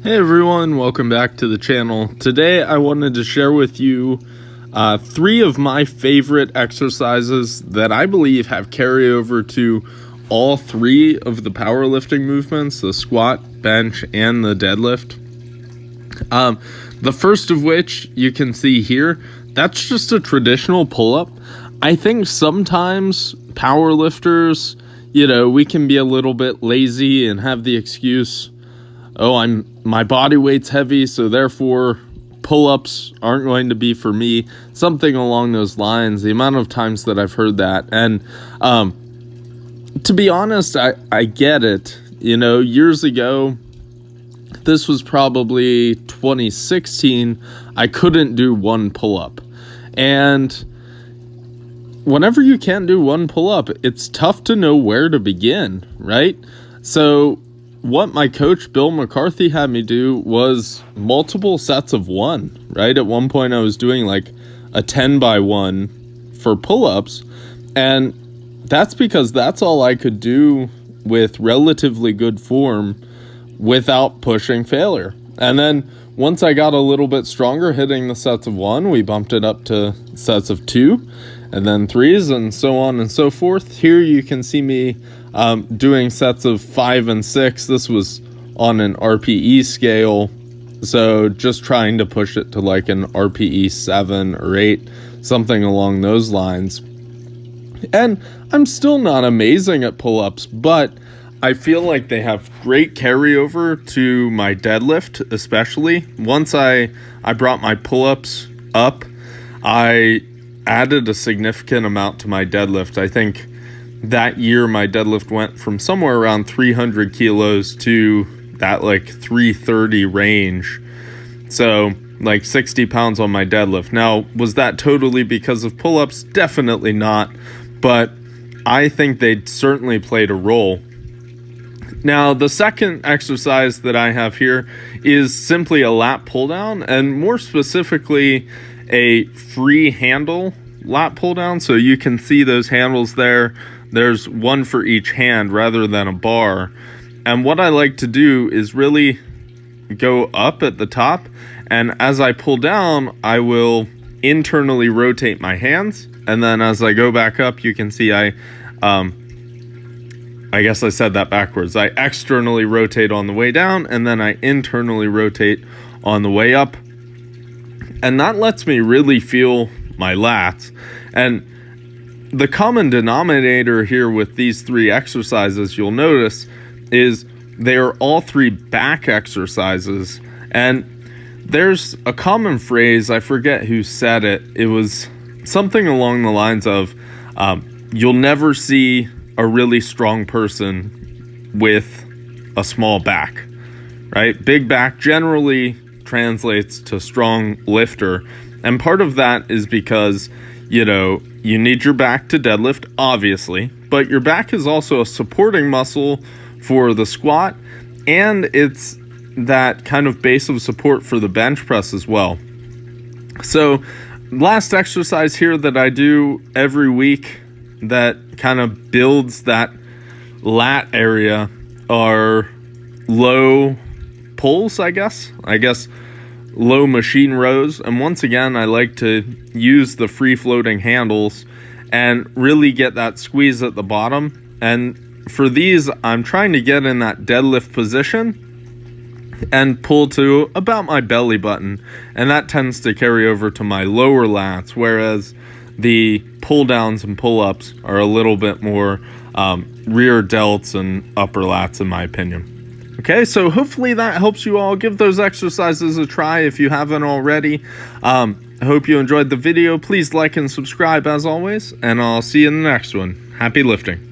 Hey everyone, welcome back to the channel. Today I wanted to share with you three of my favorite exercises that I believe have carryover to all three of the powerlifting movements, the squat, bench, and the deadlift. The first of which you can see here, that's just a traditional pull-up. I think sometimes powerlifters, we can be a little bit lazy and have the excuse, oh, my body weight's heavy, so therefore pull-ups aren't going to be for me. Something along those lines. The amount of times that I've heard that. And to be honest, I get it. Years ago, this was probably 2016, I couldn't do one pull-up. And whenever you can't do one pull-up, it's tough to know where to begin, right? So what my coach, Bill McCarthy, had me do was multiple sets of one, right? At one point I was doing like a 10 by 1 for pull-ups, and that's because that's all I could do with relatively good form without pushing failure. And then once I got a little bit stronger hitting the sets of one, we bumped it up to sets of 2 and then 3s and so on and so forth. Here you can see me doing sets of 5 and 6. This was on an RPE scale, so just trying to push it to like an RPE 7 or 8, something along those lines. And I'm still not amazing at pull-ups, but I feel like they have great carryover to my deadlift, especially. Once I brought my pull-ups up, I added a significant amount to my deadlift. I think that year my deadlift went from somewhere around 300 kilos to that like 330 range. So like 60 pounds on my deadlift. Now, was that totally because of pull-ups? Definitely not. But I think they certainly played a role. Now, the second exercise that I have here is simply a lat pull down, and more specifically a free handle lat pull down. So you can see those handles there. There's one for each hand rather than a bar. And what I like to do is really go up at the top, and as I pull down, I will internally rotate my hands. And then as I go back up, you can see I guess I said that backwards. I externally rotate on the way down, and then I internally rotate on the way up. And that lets me really feel my lats. And the common denominator here with these three exercises, you'll notice, is they are all three back exercises. And there's a common phrase, I forget who said it. It was something along the lines of, you'll never see a really strong person with a small back, right? Big back generally translates to strong lifter. And part of that is because, you need your back to deadlift, obviously, but your back is also a supporting muscle for the squat, and it's that kind of base of support for the bench press as well. So last exercise here that I do every week that kind of builds that lat area are low pulls, I guess low machine rows. And once again, I like to use the free floating handles and really get that squeeze at the bottom. And for these, I'm trying to get in that deadlift position and pull to about my belly button. And that tends to carry over to my lower lats, whereas the pull downs and pull ups are a little bit more rear delts and upper lats, in my opinion. Okay, so hopefully that helps you all. Give those exercises a try if you haven't already. I hope you enjoyed the video. Please like and subscribe as always, and I'll see you in the next one. Happy lifting.